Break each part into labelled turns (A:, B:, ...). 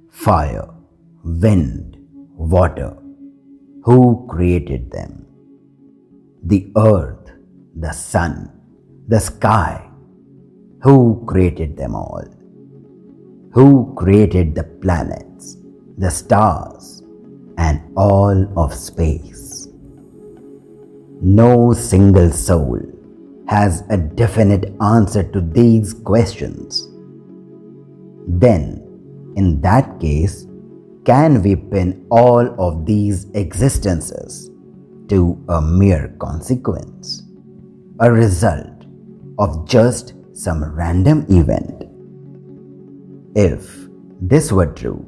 A: Fire, wind, water. Who created them? The earth, the sun, the sky. Who created them all? Who created the planets, the stars, and all of space? No single soul has a definite answer to these questions. Then, in that case, can we pin all of these existences to a mere consequence, a result of just some random event? If this were true,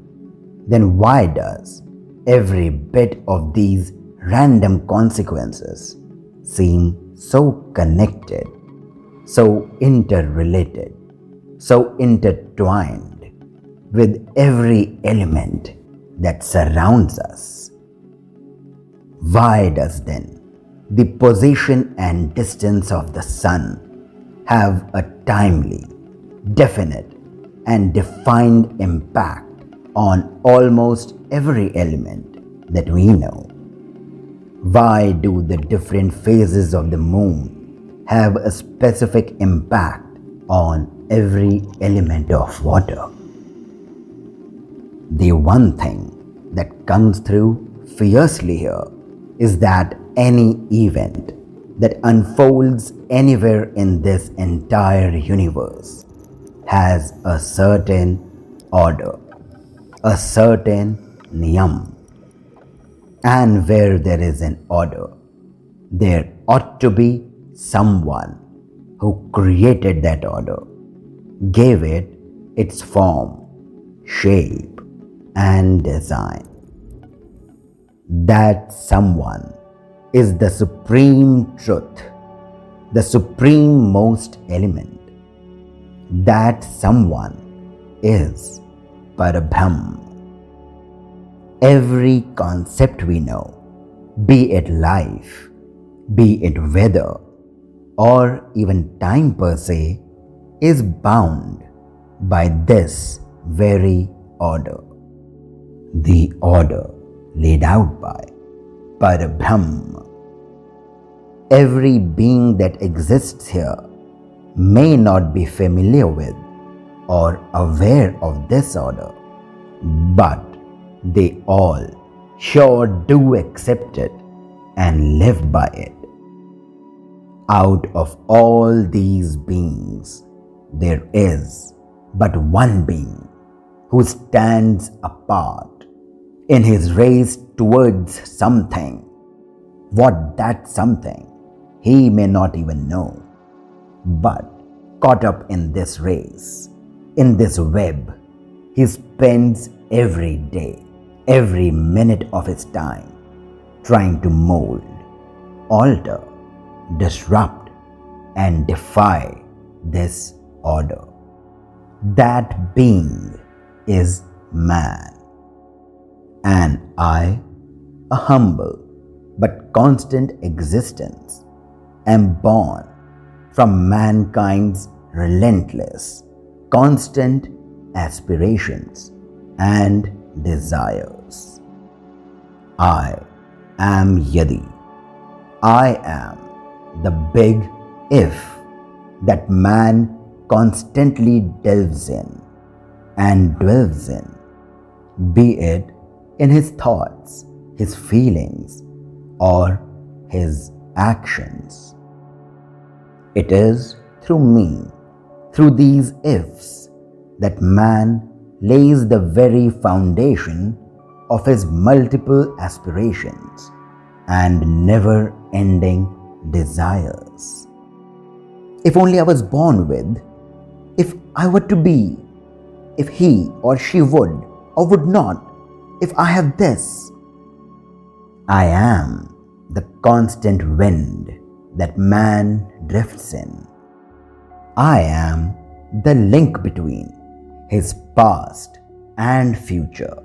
A: then why does every bit of these random consequences seem so connected, so interrelated, so intertwined with every element that surrounds us? Why does then the position and distance of the sun have a timely, definite, and defined impact on almost every element that we know? Why do the different phases of the moon have a specific impact on every element of water? The one thing that comes through fiercely here is that any event that unfolds anywhere in this entire universe has a certain order, a certain niyam. And where there is an order, there ought to be someone who created that order, gave it its form, shape, and design. That someone is the supreme truth, the supreme most element. That someone is Parabhram. Every concept we know, be it life, be it weather, or even time per se, is bound by this very order. The order laid out by Parabhram. Every being that exists here may not be familiar with or aware of this order, but they all sure do accept it and live by it. Out of all these beings, there is but one being who stands apart in his race towards something. What that something, he may not even know, but caught up in this race, in this web, he spends every day, every minute of his time trying to mold, alter, disrupt, and defy this order. That being is man. And I, a humble but constant existence, am born from mankind's relentless, constant aspirations and desires. I am Yadi. I am the big if that man constantly delves in and dwells in, be it in his thoughts, his feelings, or his actions. It is through me, through these ifs, that man lays the very foundation of his multiple aspirations and never-ending desires. If only I was born with, if I were to be, if he or she would or would not, if I have this. I am the constant wind that man drifts in. I am the link between his past and future,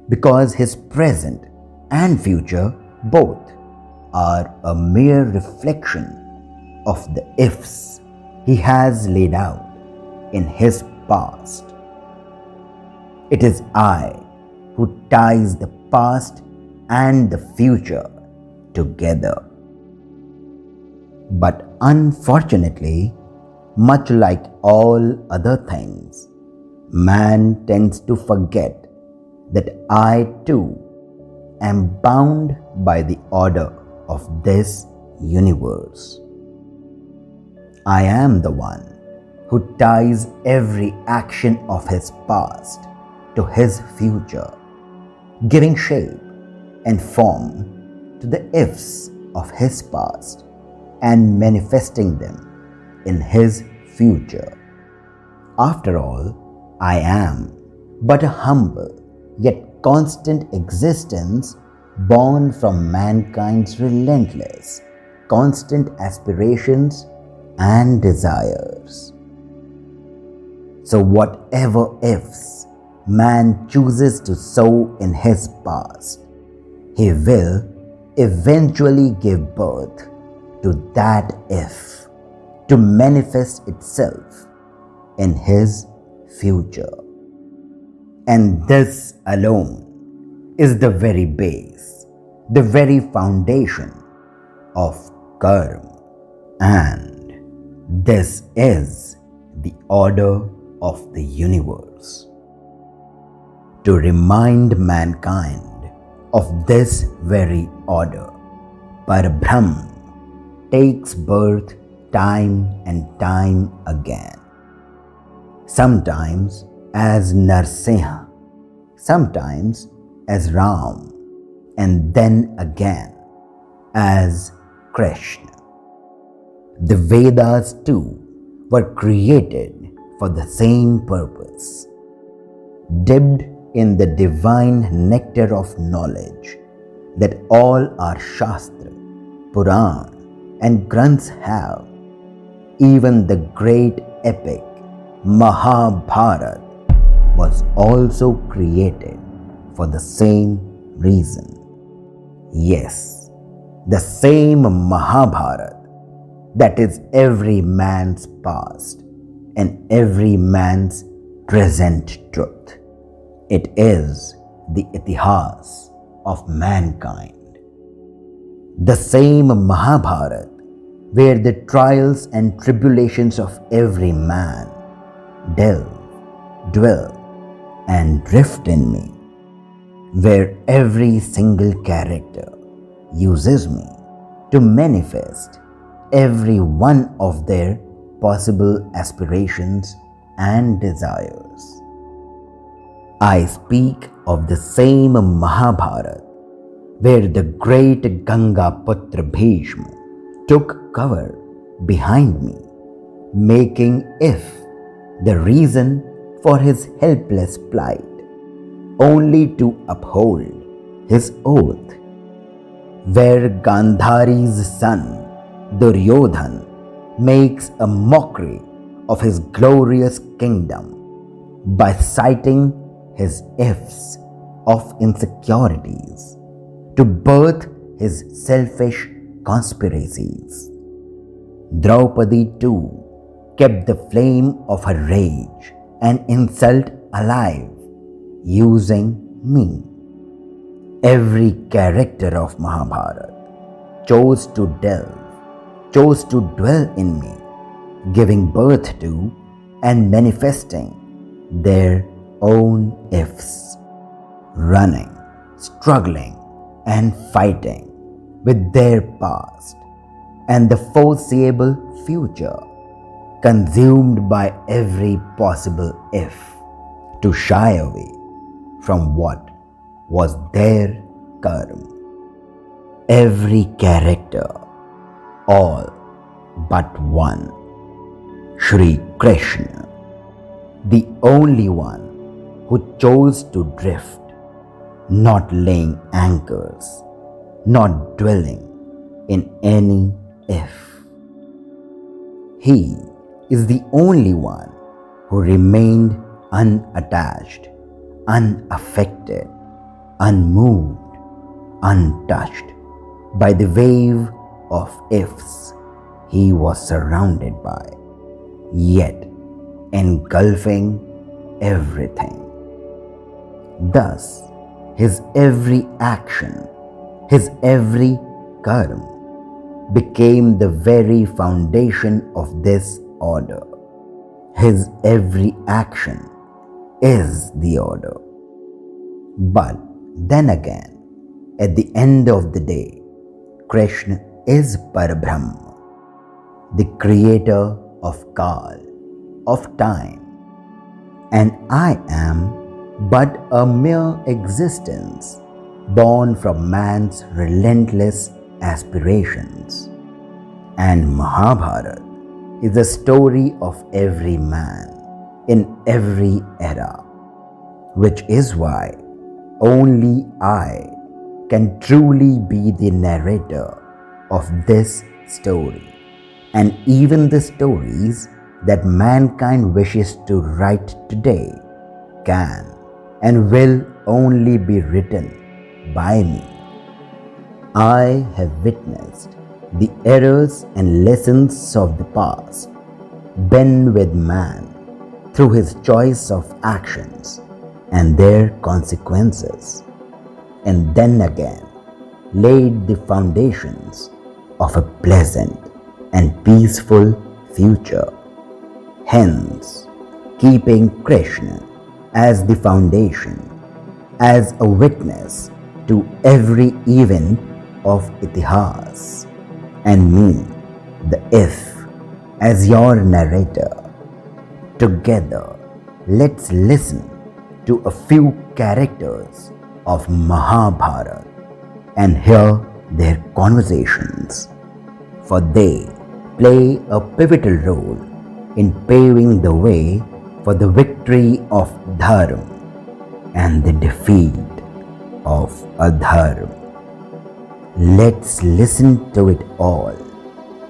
A: because his present and future both are a mere reflection of the ifs he has laid out in his past. It is I who ties the past and the future together. But unfortunately, much like all other things, man tends to forget that I too am bound by the order of this universe. I am the one who ties every action of his past to his future, giving shape and form to the ifs of his past and manifesting them in his future. After all, I am but a humble yet constant existence born from mankind's relentless, constant aspirations and desires. So whatever ifs man chooses to sow in his past, he will eventually give birth to that if to manifest itself in his future. And this alone is the very base, the very foundation of karma. And this is the order of the universe. To remind mankind of this very order, Parabrahm takes birth time and time again. Sometimes as Narsimha, sometimes as Ram, and then again as Krishna. The Vedas too were created for the same purpose. Dipped in the divine nectar of knowledge that all our Shastra, Puran and Granths have, even the great epic Mahabharat was also created for the same reason. Yes, the same Mahabharat that is every man's past and every man's present truth. It is the Itihaas of mankind. The same Mahabharat where the trials and tribulations of every man delve, dwell and drift in me, where every single character uses me to manifest every one of their possible aspirations and desires. I speak of the same Mahabharat where the great Ganga Putra Bhishma took cover behind me, making if the reason for his helpless plight, only to uphold his oath, where Gandhari's son Duryodhan makes a mockery of his glorious kingdom by citing his ifs of insecurities to birth his selfish conspiracies. Draupadi too kept the flame of her rage and insult alive, using me. Every character of Mahabharata chose to delve, chose to dwell in me, giving birth to and manifesting their own ifs, running, struggling and fighting with their past and the foreseeable future, consumed by every possible if to shy away from what was their karma. Every character, all but one, Shri Krishna, the only one who chose to drift, not laying anchors, not dwelling in any if. He is the only one who remained unattached, unaffected, unmoved, untouched by the wave of ifs he was surrounded by. Yet engulfing everything. Thus, his every action, his every karma became the very foundation of this order. His every action is the order. But then again, at the end of the day, Krishna is Parabrahma, the creator of Kal, of time, and I am but a mere existence born from man's relentless aspirations. And Mahabharat is a story of every man in every era, which is why only I can truly be the narrator of this story, and even the stories that mankind wishes to write today can and will only be written by me. I have witnessed the errors and lessons of the past bend with man through his choice of actions and their consequences, and then again laid the foundations of a pleasant and peaceful future. Hence, keeping Krishna as the foundation, as a witness to every event of Itihaas, and me, the if, as your narrator. Together, let's listen to a few characters of Mahabharat and hear their conversations, for they play a pivotal role in paving the way for the victory of Dharma and the defeat of Adharma. Let's listen to it all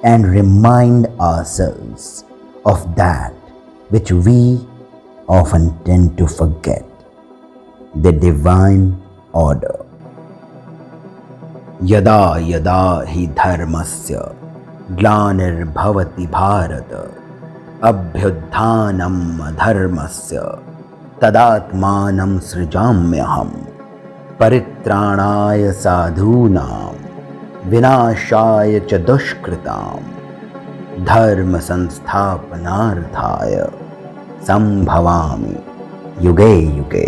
A: and remind ourselves of that which we often tend to forget, the divine order. Yada yada hi dharmasya glanirбhavati bharata abhyudhanam adharmasya tadatmanam srijamyaham paritranaya sadhunam vinashaya cha dushkritam dharma sansthapanarthaya sambhavami yuge yuge.